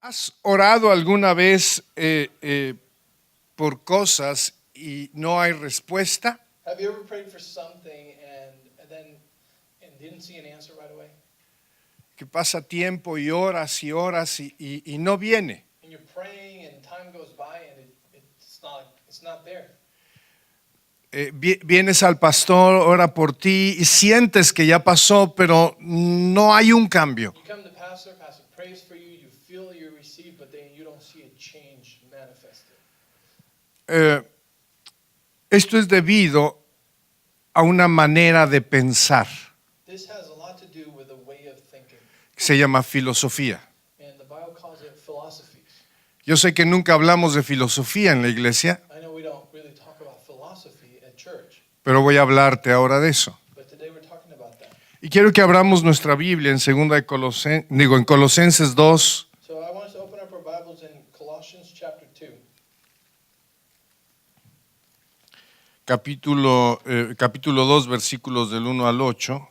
¿Has orado alguna vez por cosas y no hay respuesta? Have you ever prayed for something and didn't see an answer right away? Que pasa tiempo y horas y no viene. And you're praying and time goes by and it's not there. Vienes al pastor, ora por ti y sientes que ya pasó, pero no hay un cambio. You come to pastor prays for you, you feel you receive, but then you don't see a change manifested. Esto es debido a una manera de pensar This has a lot to do with a way of thinking. que se llama filosofía. And the Bible calls it philosophies. Yo sé que nunca hablamos de filosofía en la iglesia, I know we don't really talk about philosophy at church, pero voy a hablarte ahora de eso. but today we're talking about that. Y quiero que abramos nuestra Biblia en Colosenses 2, So I want us to open up our Bibles in Colossians chapter 2. capítulo 2, versículos del 1 al 8.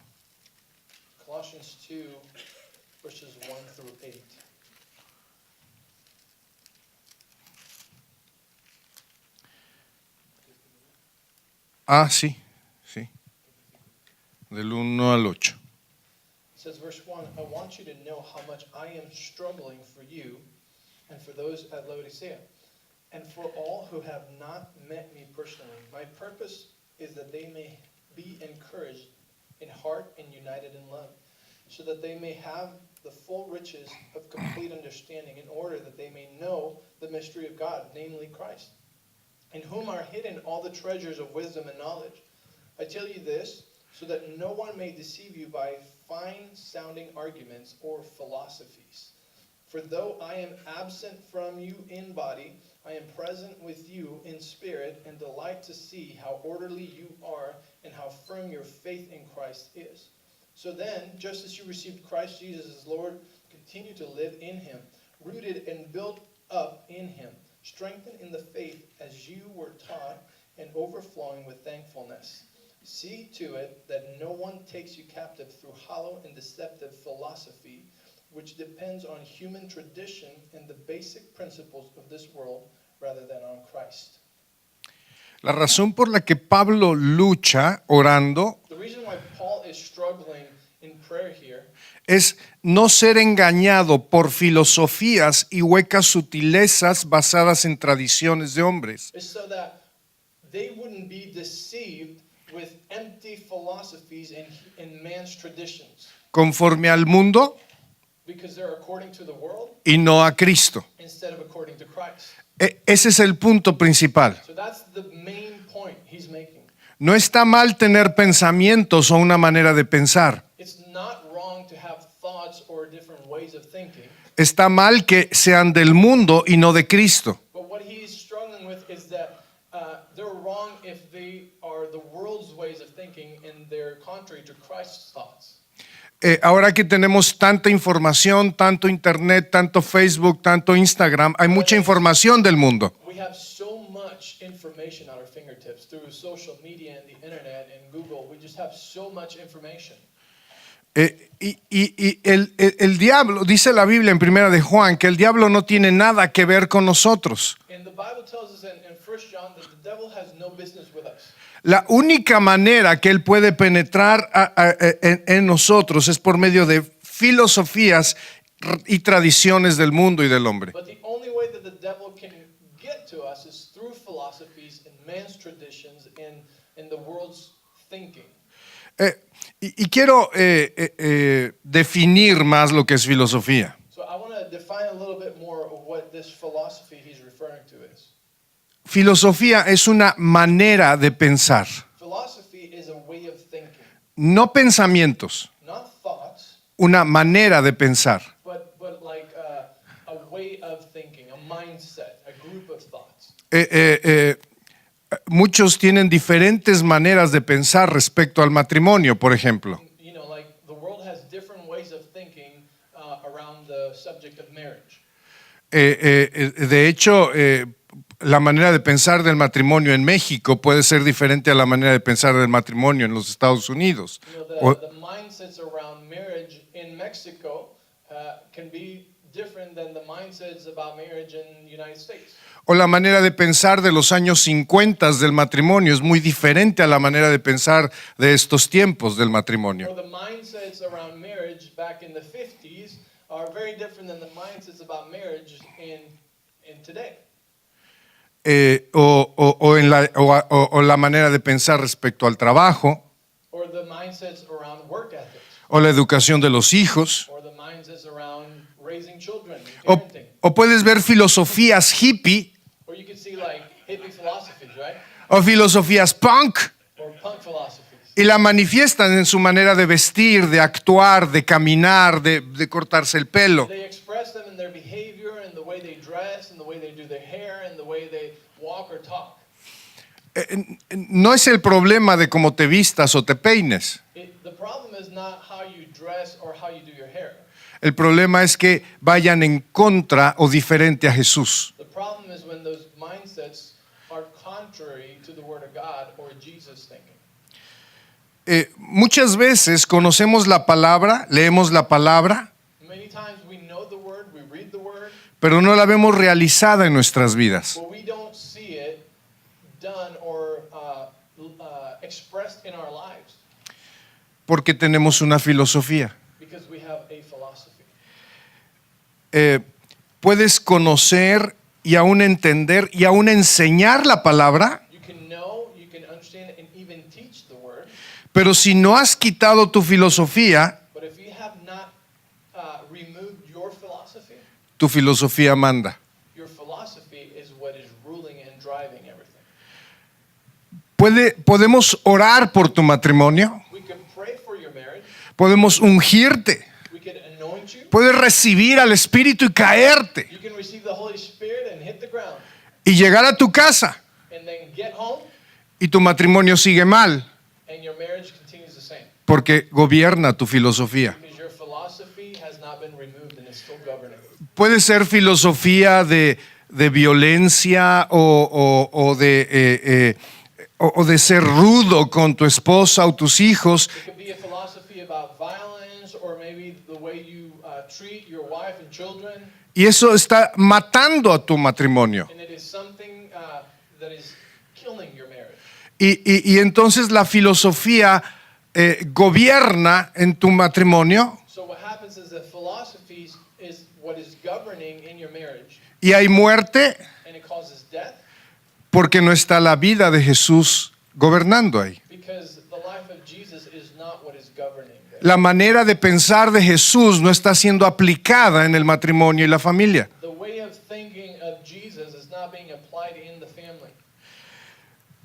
Colossians 2, verses 1 through 8. Sí. Del 1 al 8. It says, verse 1, I want you to know how much I am struggling for you and for those at Laodicea, and for all who have not met me personally. My purpose is that they may be encouraged in heart and united in love, so that they may have the full riches of complete understanding, in order that they may know the mystery of God, namely Christ, in whom are hidden all the treasures of wisdom and knowledge. I tell you this, so that no one may deceive you by fine-sounding arguments or philosophies. For though I am absent from you in body, I am present with you in spirit, and delight to see how orderly you are and how firm your faith in Christ is. So then, just as you received Christ Jesus as Lord, continue to live in him, rooted and built up in him, strengthened in the faith as you were taught, and overflowing with thankfulness. See to it that no one takes you captive through hollow and deceptive philosophy, which depends on human tradition and the basic principles of this world rather than on Christ. La razón por la que Pablo lucha orando The reason why Paul is struggling in prayer here es no ser engañado por filosofías y huecas sutilezas basadas en tradiciones de hombres. is so that they wouldn't be deceived with empty philosophies and man's traditions, Conforme al mundo because they're according to the world y no a Cristo. instead of according to Christ. Ese es el punto principal. So that's the main point he's making. No está mal tener pensamientos o una manera de pensar. It's not wrong to have thoughts or different ways of thinking, Está mal que sean del mundo y no de Cristo. but what he's struggling with is that they're wrong if they are the world's ways of thinking and they're contrary to Christ's thoughts. Ahora que tenemos tanta información, tanto internet, tanto Facebook, tanto Instagram, hay mucha información del mundo. We have so much information at our fingertips through social media and the internet and Google. We just have so much information. Y el diablo, dice la Biblia en Primera de Juan, que el diablo no tiene nada que ver con nosotros. And the Bible tells us in 1 John that the devil has no business with us. La única manera que él puede penetrar en nosotros es por medio de filosofías y tradiciones del mundo y del hombre. But the only way that the devil can get to us is through philosophies and man's traditions and the world's thinking. Y quiero definir más lo que es filosofía. So I want to define a little bit more of what this philosophy he's referring to is. Filosofía es una manera de pensar, Philosophy is a way of thinking, no pensamientos, not thoughts, una manera de pensar. but like a way of thinking, a mindset, a group of thoughts. Muchos tienen diferentes maneras de pensar respecto al matrimonio, por ejemplo. You know, like the world has different ways of thinking around the subject of marriage. De hecho, la manera de pensar del matrimonio en México puede ser diferente a la manera de pensar del matrimonio en los Estados Unidos. You know, the mindsets around marriage in Mexico can be different than the mindsets about marriage in the United States. O la manera de pensar de los años 50 del matrimonio es muy diferente a la manera de pensar de estos tiempos del matrimonio. Or the mindsets around marriage back in the 50s are very different than the mindsets about marriage in today. O la manera de pensar respecto al trabajo, Or the mindsets around work ethics. o la educación de los hijos. Or the mindsets around raising children, O, parenting. o puedes ver filosofías hippie Or you could see like hippie philosophies, right? o filosofías punk Or punk philosophies. y la manifiestan en su manera de vestir, de actuar, de caminar, de cortarse el pelo. They express them in their behavior and the way they dress and the way they do their hair and the way they walk or talk. No es el problema de cómo te vistas o te peines. The problem is not how you dress or how you do your hair. El problema es que vayan en contra o diferente a Jesús. The problem is when those mindsets are contrary to the Word of God or Jesus thinking. Muchas veces conocemos la palabra, leemos la palabra, Many times we know the Word, we read the Word, pero no la vemos realizada en nuestras vidas. but we don't see it done or expressed in our lives Porque tenemos una filosofía. because we have a philosophy. Puedes conocer y aún entender y aún enseñar la palabra, You can know, you can understand, and even teach the Word, pero si no has quitado tu filosofía, but if you have not removed your philosophy manda. is what is ruling and driving everything. Podemos orar por tu matrimonio, We can pray for your marriage. podemos ungirte, We can anoint you. puedes recibir al Espíritu y caerte You can receive the Holy Spirit and hit the ground. y llegar a tu casa And then get home y tu matrimonio sigue mal and your marriage continues the same. porque gobierna tu filosofía. Because your philosophy has not been removed and is still governing. Puede ser filosofía de violencia o de ser rudo con tu esposa o tus hijos. It could be a philosophy about violence or maybe the way you treat your wife and children. Y eso está matando a tu matrimonio. And it is something that is killing your marriage. Y entonces la filosofía gobierna en tu matrimonio So what happens is that philosophy is what is governing in your marriage. y hay muerte And it causes death porque no está la vida de Jesús gobernando ahí. because the life of Jesus is not what is governing there. La manera de pensar de Jesús no está siendo aplicada en el matrimonio y la familia. The way of thinking of Jesus is not being applied in the family.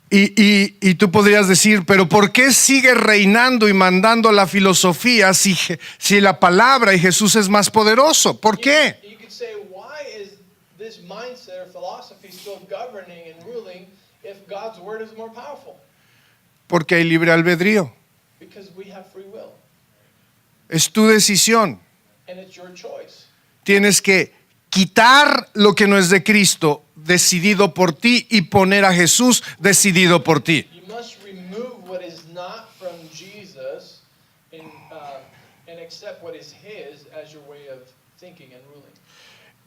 Y tú podrías decir, pero ¿por qué sigue reinando y mandando la filosofía si la palabra y Jesús es más poderoso? ¿Por qué? You could say, why is this mindset or philosophy still governing and ruling if God's word is more powerful? Porque hay libre albedrío. Because we have free will. Es tu decisión. And it's your choice. Tienes que quitar lo que no es de Cristo, decidido por ti, y poner a Jesús decidido por ti. You must remove what is not from Jesus and accept what is His as your way of thinking and ruling.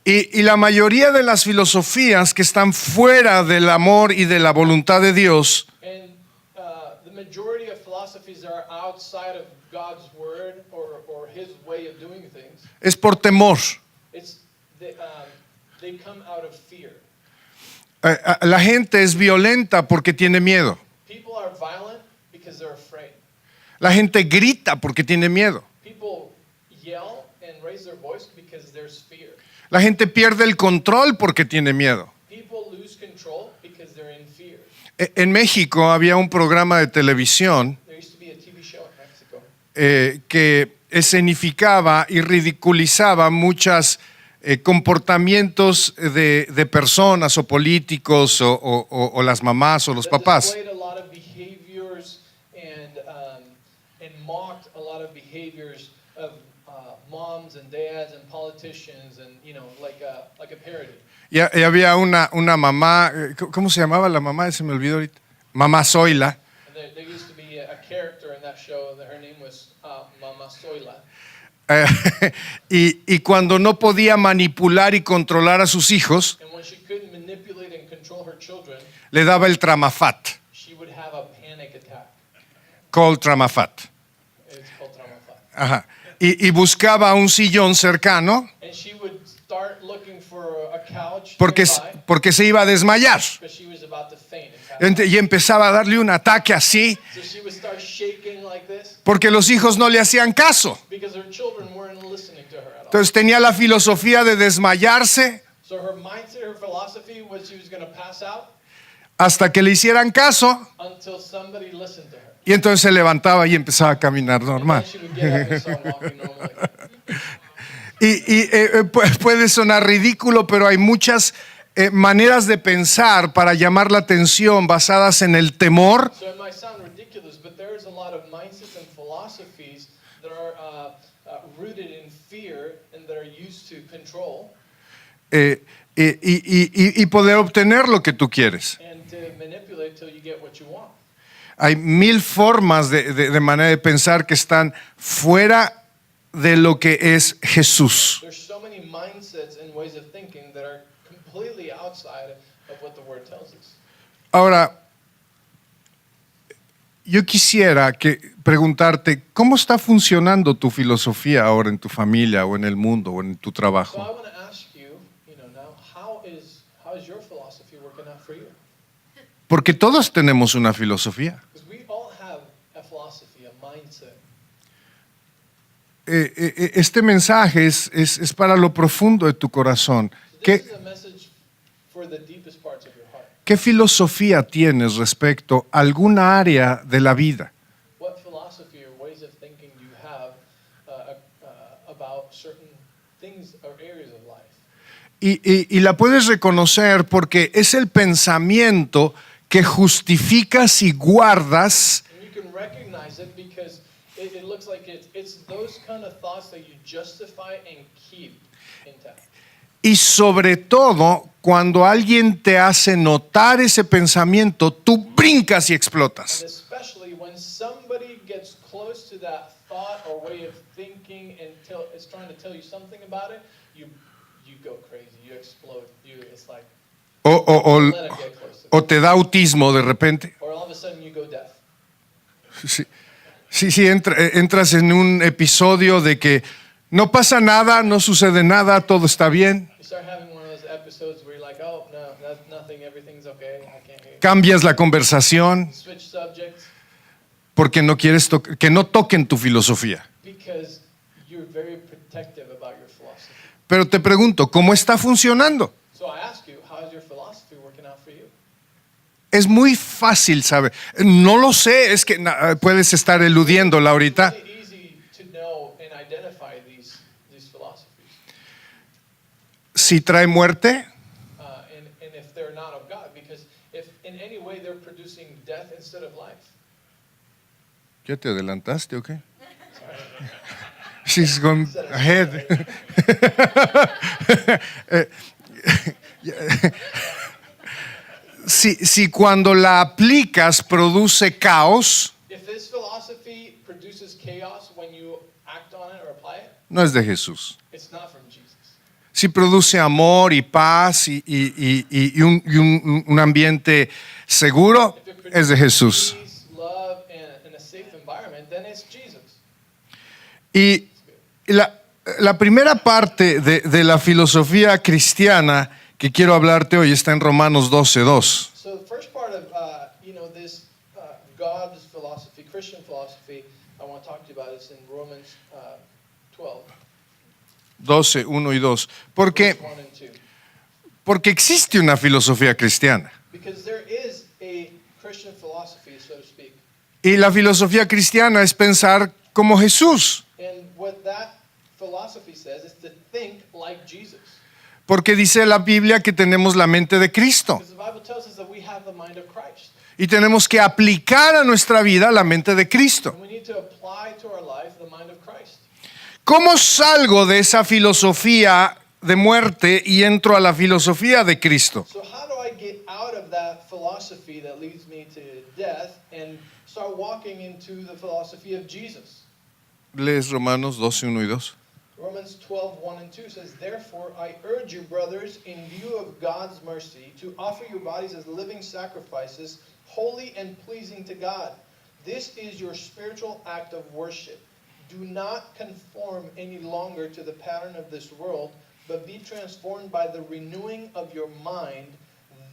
Y la mayoría de las filosofías que están fuera del amor y de la voluntad de Dios And the majority of philosophies that are outside of God's word or His way of doing things, es por temor. they come out of fear. La gente es violenta porque tiene miedo. People are violent because they're afraid. La gente grita porque tiene miedo. People yell and raise their voice because there's fear. La gente pierde el control porque tiene miedo. People lose control because they're in fear. En México había un programa de televisión There used to be a TV show in Mexico que escenificaba y ridiculizaba muchos comportamientos de personas o políticos o las mamás o los that papás. displayed a lot of behaviors and mocked a lot of behaviors of moms and dads and politicians and like a parody. Y había una mamá, ¿cómo se llamaba la mamá? Se me olvidó ahorita. Mamá Zoila. And there used to be a character in that show that her name was Mama Zoila. Y cuando no podía manipular y controlar a sus hijos, And when she couldn't manipulate and control her children, le daba el Tramafat, she would have a panic attack. called Tramafat. It's called traumata. Ajá. Y buscaba un sillón cercano And she would start looking for a couch porque se iba a desmayar. because she was about to faint. And pass out. Y empezaba a darle un ataque así So she would start shaking like this porque los hijos no le hacían caso. because her children weren't listening to her at all. Entonces tenía la filosofía de desmayarse So her mindset, her philosophy was she was going to pass out hasta que le hicieran caso until somebody listened to her. y entonces se levantaba y empezaba a caminar And then normal. she would get up and start walking normally. Puede sonar ridículo, pero hay muchas maneras de pensar para llamar la atención basadas en el temor, So it might sound ridiculous, but there is a lot of mindsets and philosophies that are rooted in fear and that are used to control y poder obtener lo que tú quieres. and to manipulate till you get what you want. Hay mil formas de manera de pensar que están fuera de lo que es Jesús. There's so many mindsets and ways of thinking that are completely outside of what the Word tells us. Ahora, yo quisiera preguntarte, ¿cómo está funcionando tu filosofía ahora en tu familia o en el mundo o en tu So trabajo? I want to ask you, now, how is your philosophy working out for you? Porque todos tenemos una filosofía. Because we all have a philosophy, a mindset. Este mensaje es para lo profundo de tu corazón. So this is a message for the deepest parts of your heart. ¿Qué filosofía tienes respecto a alguna área de la vida? What philosophy or ways of thinking do you have about certain things or areas of life? Y la puedes reconocer porque es el pensamiento que justificas y guardas And you can recognize it because it looks like it's those kind of thoughts that you justify and keep intact. y sobre todo cuando alguien te hace notar ese pensamiento, tú brincas y And explotas. especially when somebody gets close to that thought or way of thinking and it's trying to tell you something about it, you go crazy, you explode, it's like let it get close to O te da autismo de repente. or all of a sudden you go deaf. Sí, entras en un episodio de que no pasa nada, no sucede nada, todo está bien. You start having one of those episodes where you're like, oh no, that's nothing, everything's okay, I can't hear you. Cambias la conversación Switch subjects porque no quieres que no toquen tu filosofía. because you're very protective about your philosophy. Pero te pregunto, ¿cómo está funcionando? So I ask you, how is your philosophy working out for you? Es muy fácil saber. No lo sé, es que puedes estar eludiéndola ahorita. It's really easy to know and identify these philosophies. Si trae muerte, And if they're not of God, because if in any way they're producing death instead of life. ¿ya te adelantaste o qué? She's gone ahead. Si cuando la aplicas produce caos, If this philosophy produces chaos when you act on it or apply it, no es de Jesús. it's not from Jesus. Si produce amor y paz y un ambiente seguro, If it es de Jesús. peace, love, and a safe environment, then it's Jesus. Y la primera parte de la filosofía cristiana que quiero hablarte hoy está en Romanos 12:2. So the first part of this God's philosophy, Christian philosophy, I want to talk to you about is in Romans 12, 12, 1 y 2. verse 1 and 2. Porque existe una filosofía cristiana. Because there is a Christian philosophy, so to speak. Y la filosofía cristiana es pensar como Jesús. And what that philosophy says is to think like Jesus. Porque dice la Biblia que tenemos la mente de Cristo. Because the Bible tells us that we have the mind of Christ. Y tenemos que aplicar a nuestra vida la mente de Cristo. And we need to apply to our life the mind of Christ. ¿Cómo salgo de esa filosofía de muerte y entro a la filosofía de Cristo? So how do I get out of that philosophy that leads me to death and start walking into the philosophy of Jesus? Lees Romanos 12, 1 y 2. Romans 12, 1 and 2 says, "Therefore I urge you, brothers, in view of God's mercy, to offer your bodies as living sacrifices, holy and pleasing to God. This is your spiritual act of worship. Do not conform any longer to the pattern of this world, but be transformed by the renewing of your mind.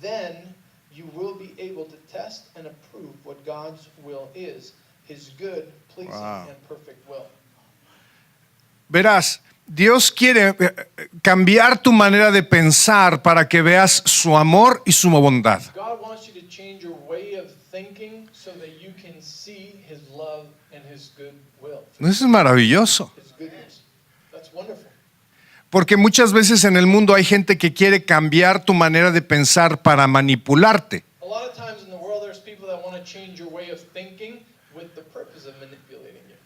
Then you will be able to test and approve what God's will is, His good, pleasing, Wow. and perfect will." Verás, Dios quiere cambiar tu manera de pensar para que veas su amor y su bondad. God wants you to change your way of thinking so that you can see His love and His good will, Eso es maravilloso. His goodness. That's wonderful. Porque muchas veces en el mundo hay gente que quiere cambiar tu manera de pensar para manipularte. A lot of times in the world, there's people that want to change your way of thinking with the purpose of manipulating you.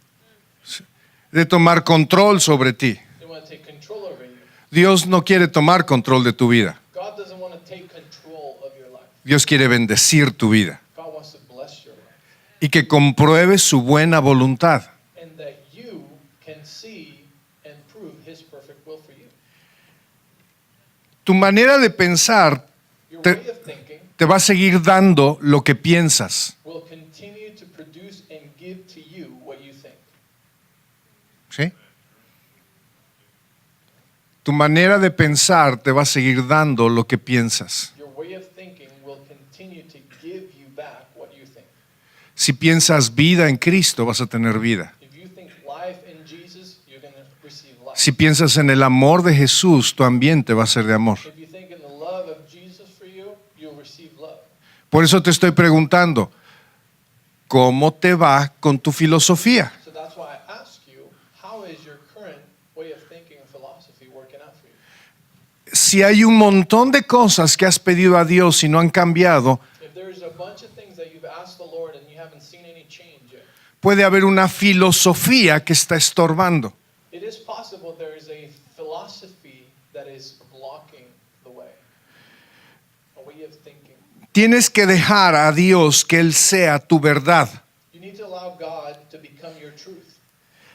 De tomar control sobre ti. They want to take control over you. Dios no quiere tomar control de tu vida. God doesn't want to take control of your life. Dios quiere bendecir tu vida God wants to bless your life. y que compruebes su buena voluntad. And that you can see and prove His perfect will for you. Tu manera de pensar Your te, way of thinking te va a seguir dando lo que piensas. will continue to produce and give to you what you think. ¿Sí? Tu manera de pensar te va a seguir dando lo que piensas. Your way of thinking will continue to give you back what you think. Si piensas vida en Cristo, vas a tener vida. If you think life in Jesus, you're going to receive life. Si piensas en el amor de Jesús, tu ambiente va a ser de amor. If you think in the love of Jesus for you, you'll receive love. Por eso te estoy preguntando, ¿cómo te va con tu filosofía? So that's why I ask you, how is your current way of thinking and philosophy working out for you? Si hay un montón de cosas que has pedido a Dios y no han cambiado, If there's a bunch of things that you've asked the Lord and you haven't seen any change yet, puede haber una filosofía que está estorbando. it is possible there is a philosophy that is blocking the way, a way of thinking. Tienes que dejar a Dios que Él sea tu verdad. You need to allow God to become your truth.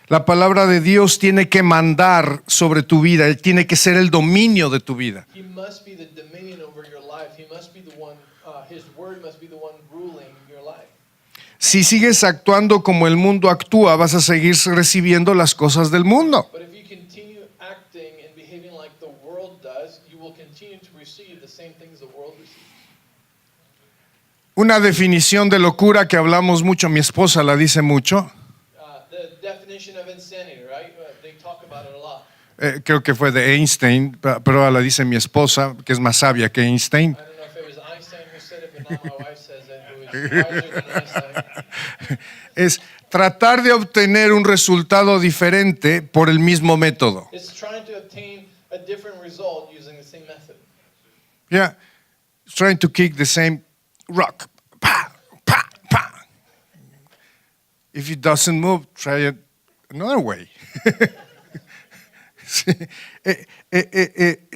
La palabra de Dios tiene que mandar sobre tu vida. Él tiene que ser el dominio de tu vida. He must be the dominion over your life. He must be the one, His word must be the one ruling your life. Si sigues actuando como el mundo actúa, vas a seguir recibiendo las cosas del mundo. But if you continue acting and behaving like the world does, you will continue to receive the same things the world receives. Una definición de locura que hablamos mucho, mi esposa la dice mucho, The definition of insanity, right? They talk about it a lot. creo que fue de Einstein, pero ahora la dice mi esposa, que es más sabia que Einstein. I don't know if it was Einstein who said it, but now my wife says it, who is wiser than Einstein. Es tratar de obtener un resultado diferente por el mismo método. It's trying to obtain a different result using the same method. Yeah, trying to kick the same rock. Pa, pa, pa. If it doesn't move, try it another way. Sí.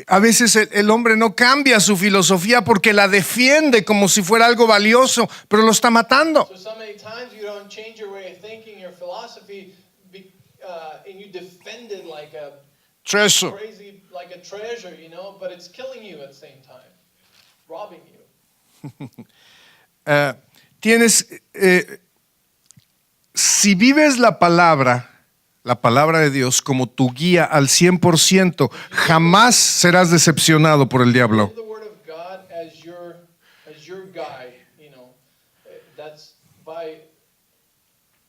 A veces el hombre no cambia su filosofía porque la defiende como si fuera algo valioso, pero lo está matando. So many times you don't change your way of thinking, your philosophy, and you defend it like a Treasure. crazy, like a treasure, you know, but it's killing you at the same time, robbing you. Si vives la palabra de Dios como tu guía al 100%, jamás serás decepcionado por el diablo. Live the word of God as your guide, you know. That's by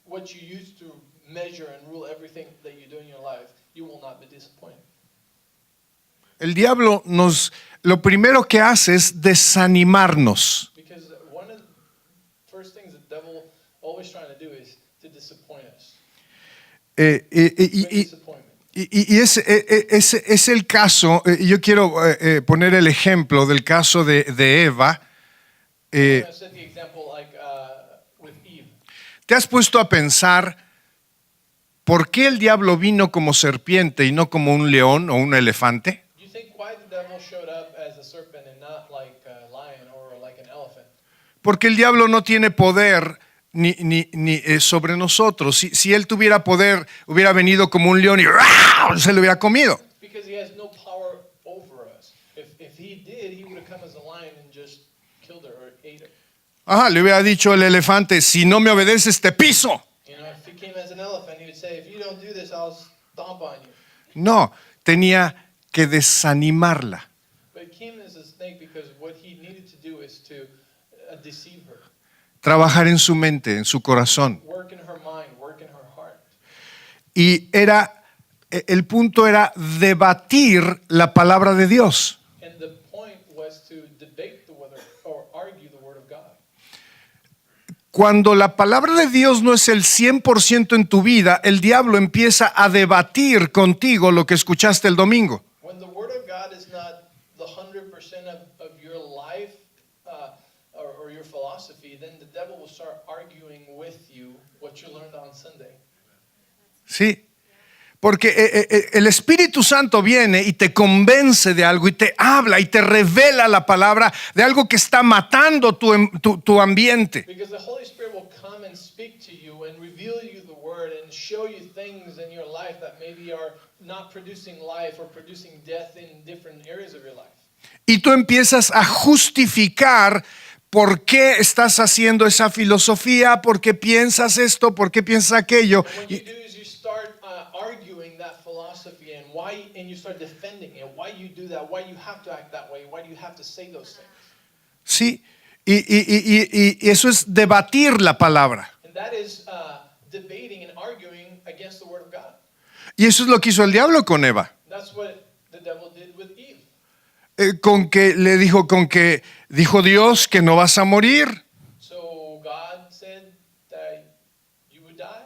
what you use to measure and rule everything that you do in your life. You will not be disappointed. El diablo lo primero que hace es desanimarnos. Because one of the first things the devil always trying to do is to disappoint us. Bring disappointment. Y es el caso, yo quiero poner el ejemplo del caso de Eva. I'm gonna set the example like with Eve. ¿Te has puesto a pensar por qué el diablo vino como serpiente y no como un león o un elefante? Do you think why the devil showed up as a serpent and not like a lion or like an elephant? Porque el diablo no tiene poder ni sobre nosotros. Si él tuviera poder, hubiera venido como un león y ¡rah! Se lo hubiera comido. Because he has no power over us. If he did, he would have come as a lion and just killed her or ate her. Ajá, le hubiera dicho el elefante, si no me obedeces te piso. You know, if he came as an elephant, he would say, if you don't do this, I'll stomp on you. No, tenía que desanimarla. But he came as a snake because what he needed to do is to deceive her. Trabajar en su mente, en su corazón. Work in her mind, work in her heart. Y el punto era debatir la palabra de Dios. And the point was to debate the word or argue the word of God. Cuando la palabra de Dios no es el 100% en tu vida, el diablo empieza a debatir contigo lo que escuchaste el domingo. When the word of God is not the 100% of your life or your philosophy, then the devil will start arguing with you what you learned on Sunday. Sí, porque el Espíritu Santo viene y te convence de algo y te habla y te revela la palabra de algo que está matando tu ambiente. Because the Holy Spirit will come and speak to you and reveal you the word and show you things in your life that maybe are not producing life or producing death in different areas of your life. Y tú empiezas a justificar por qué estás haciendo esa filosofía, por qué piensas esto, por qué piensas aquello. And what you do is you start arguing that philosophy and you start defending it. Why you do that? Why you have to act that way? Why do you have to say those things? Sí, y eso es debatir la palabra. And that is debating and arguing against the word of God. Y eso es lo que hizo el diablo con Eva. That's what the devil did with Eve. Con que dijo Dios que no vas a morir. So God said that you would die.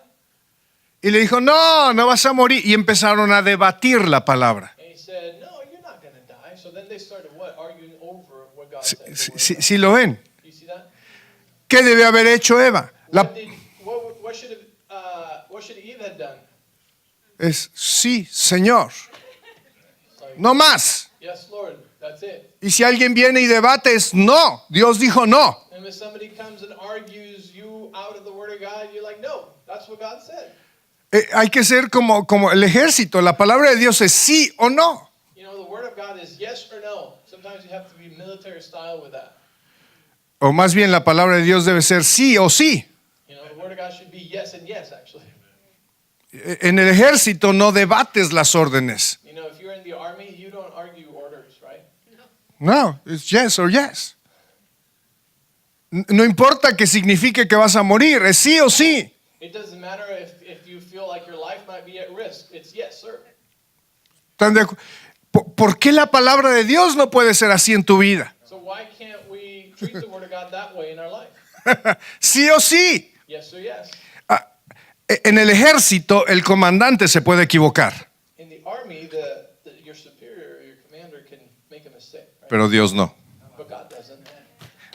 Y le dijo, no vas a morir. Y empezaron a debatir la palabra. And he said, no, you're not going to die. So then they started arguing over what God said. Sí lo ven. You see that? ¿Qué debe haber hecho Eva? What should Eve have done? Es sí, Señor. No más. Yes, Lord. That's it. Y si alguien viene y debate es no. Dios dijo no. And if somebody comes and argues you out of the word of God, you're like, no, that's what God said. Hay que ser como el ejército. La palabra de Dios es sí o no. You know, the word of God is yes or no. Sometimes you have to be military style with that. O más bien la palabra de Dios debe ser sí o sí. You know, the word of God should be yes and yes, actually. En el ejército no debates las órdenes. You know, if you're in the army, you don't argue orders, right? No, it's yes or yes. No importa que signifique que vas a morir, es sí o sí. It doesn't matter if you feel like your life might be at risk. It's yes, sir. ¿Por qué la palabra de Dios no puede ser así en tu vida? So why can't we treat the word of God that way in our life? Sí o sí. Yes or yes. En el ejército el comandante se puede equivocar, In the army, your superior, your commander can make a mistake, right? pero Dios no. But God doesn't.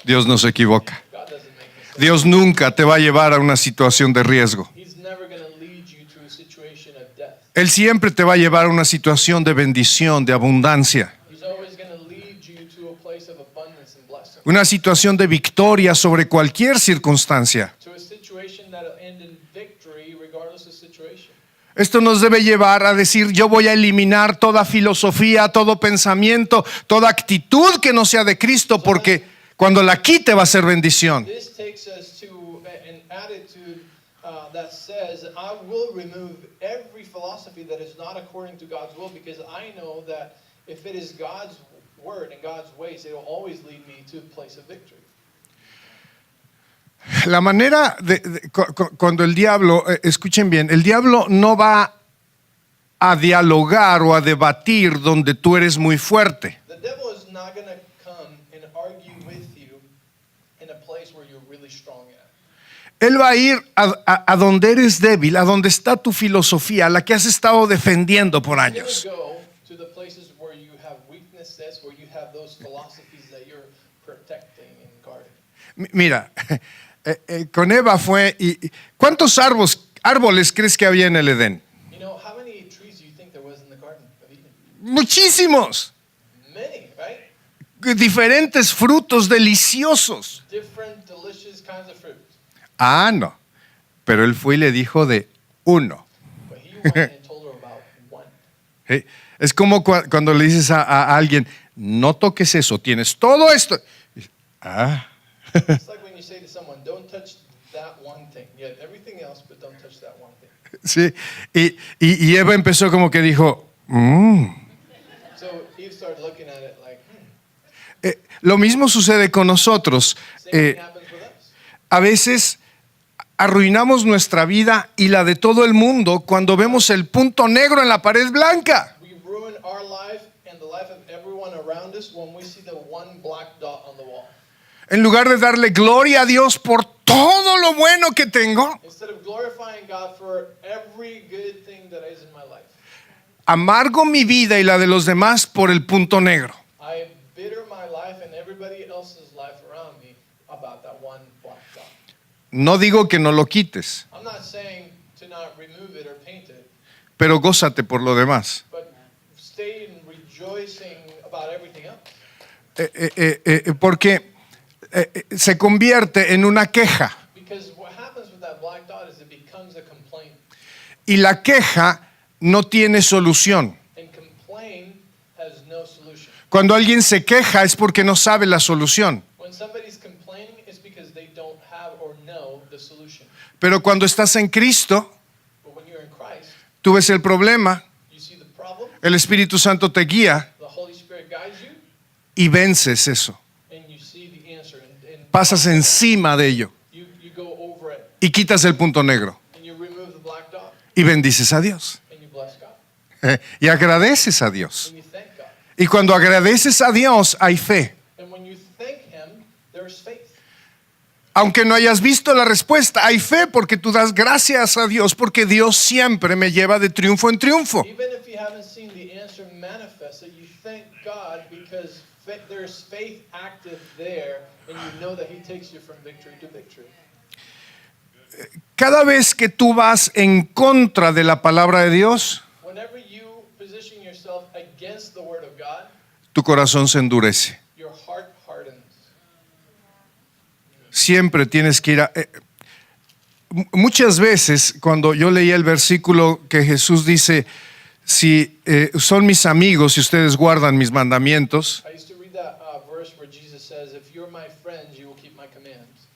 Dios no se equivoca. God doesn't make mistakes. Dios nunca te va a llevar a una situación de riesgo. He's never going to lead you to a situation of death. Él siempre te va a llevar a una situación de bendición, de abundancia. He's always going to lead you to a place of abundance and blessing. Una situación de victoria sobre cualquier circunstancia. To a situation that'll end in victory regardless of situation. Esto nos debe llevar a decir, yo voy a eliminar toda filosofía, todo pensamiento, toda actitud que no sea de Cristo, porque cuando la quite va a ser bendición. This takes us to an attitude that says, I will remove every philosophy that is not according to God's will, because I know that if it is God's word and God's ways, it will always lead me to a place of victory. La manera cuando el diablo, escuchen bien, el diablo no va a dialogar o a debatir donde tú eres muy fuerte. The devil is not going to come and argue with you in a place where you're really strong at. Él va a ir a donde eres débil, a donde está tu filosofía, la que has estado defendiendo por años. He's going to go to the places where you have weaknesses, where you have those philosophies that you're protecting and guarding. Mira, con Eva fue, ¿cuántos árboles crees que había en el Edén? You know, how many trees do you think there was in the Garden of Eden? Muchísimos. Many, right? Diferentes frutos deliciosos. Different, delicious kinds of fruits. Ah, no. Pero él fue y le dijo de uno. But he went and told her about one. ¿Sí? Es como cuando le dices a alguien, no toques eso, tienes todo esto. Ah, It's like when you say to someone, don't touch that one thing. You have everything else, but don't touch that one thing. sí. Y Eva empezó como que dijo, So Eve started looking at it like, Lo mismo sucede con nosotros. same thing happens with us. A veces arruinamos nuestra vida y la de todo el mundo cuando vemos el punto negro en la pared blanca. We ruin our life and the life of everyone around us when we see the one black dot on the wall. En lugar de darle gloria a Dios por todo lo bueno que tengo, Instead of glorifying God for every good thing that is in my life, amargo mi vida y la de los demás por el punto negro. I bitter my life and everybody else's life around me about that one black dot. No digo que no lo quites, I'm not saying to not remove it or paint it, pero gózate por lo demás. but stay in rejoicing about everything else. Porque se convierte en una queja. Because what happens with that black dot is it becomes a complaint. Y la queja no tiene solución. And complain has no solution. Cuando alguien se queja es porque no sabe la solución. When somebody's complaining, it's because they don't have or know the solution. Pero cuando estás en Cristo, But when you're in Christ, tú ves el problema, you see the problem, el Espíritu Santo te guía the Holy Spirit guides you, y vences eso. and you see the answer. And Pasas encima de ello you go over it, y quitas el punto negro and you remove the black dot, y bendices a Dios. and you bless God, Y agradeces a Dios. and you thank God. Y cuando agradeces a Dios hay fe. And when you thank Him, there's faith. Aunque no hayas visto la respuesta, hay fe porque tú das gracias a Dios porque Dios siempre me lleva de triunfo en triunfo. Even if you haven't seen the answer manifested, you thank God because there's faith active there, and you know that He takes you from victory to victory. Cada vez que tú vas en contra de la palabra de Dios, Whenever you position yourself against the Word of God, tu corazón se endurece. your heart hardens. Siempre tienes que ir a... muchas veces cuando yo leía el versículo que Jesús dice, si son mis amigos y ustedes guardan mis mandamientos I used to read that verse where Jesus says, if you're my friends, you will keep my commands,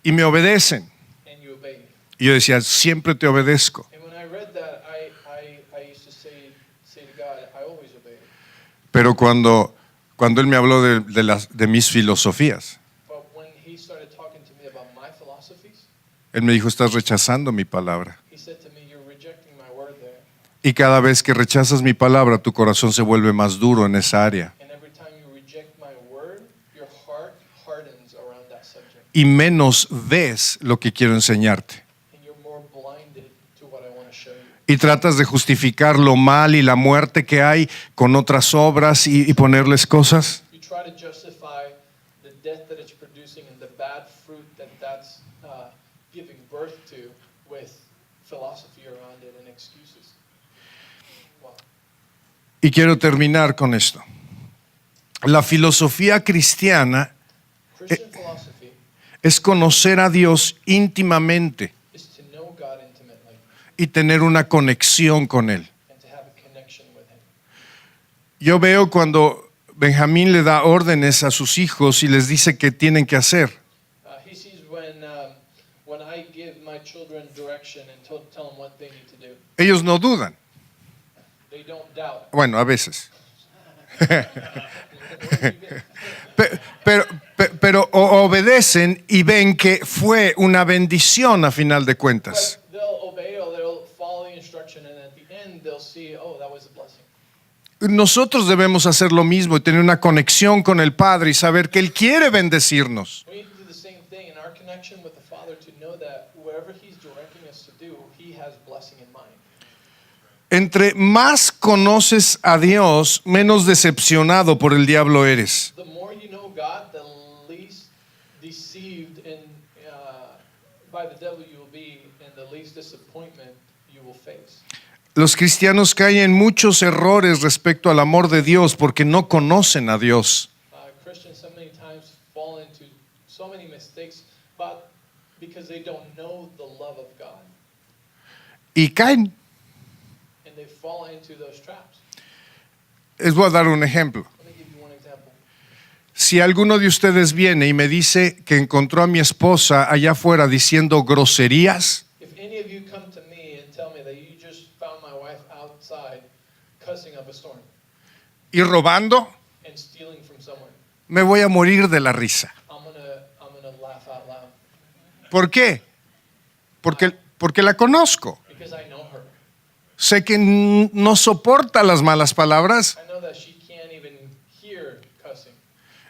y me obedecen. and you obey me. Y yo decía, siempre te obedezco. And when I read that, I used to say to God, I always obey you. Pero cuando Él me habló de mis filosofías, But when He started talking to me about my philosophies, Él me dijo, estás rechazando mi palabra. He said to me, you're rejecting my word there. Y cada vez que rechazas mi palabra, tu corazón se vuelve más duro en esa área. And every time you reject my word, your heart hardens around that subject. Y menos ves lo que quiero enseñarte. And you're more blinded to what I want to show you. Y tratas de justificar lo mal y la muerte que hay con otras obras y ponerles cosas. You try to justify the death that it's producing and the bad fruit that's giving birth to with philosophy around it and excuses. Wow. Y quiero terminar con esto. La filosofía cristiana Christian philosophy es conocer a Dios íntimamente is to know God intimately y tener una conexión con Él. and to have a connection with Him. Yo veo cuando Benjamín le da órdenes a sus hijos y les dice qué tienen que hacer. He sees when I give my children direction and tell them what they need to do. Ellos no dudan. They don't doubt. Bueno, a veces. Pero obedecen y ven que fue una bendición a final de cuentas. But they'll obey or they'll follow the instruction, and at the end they'll see, oh, that was a blessing. Nosotros debemos hacer lo mismo y tener una conexión con el Padre y saber que Él quiere bendecirnos. We need to do the same thing in our connection with the Father to know that wherever He's directing us to do, He has blessing in mind. Entre más conoces a Dios, menos decepcionado por el diablo eres. The more you know God, the least deceived by the devil you will be, and the least disappointment you will face. Los cristianos caen en muchos errores respecto al amor de Dios porque no conocen a Dios. Christians so many times fall into so many mistakes about because they don't know the love of God. Y caen. And they fall into those traps. Les voy a dar un ejemplo. Let me give you one example. Si alguno de ustedes viene y me dice que encontró a mi esposa allá afuera diciendo groserías, If any of you come to me and tell me that you just found my wife outside cussing up a storm y robando, and stealing from somewhere, me voy a morir de la risa. I'm gonna laugh out loud ¿Por qué? Porque la conozco. because I know her. Sé que no soporta las malas palabras I know that she can't even hear cussing.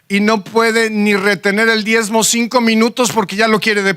y no puede ni retener el diezmo 5 minutos porque ya lo quiere depositar.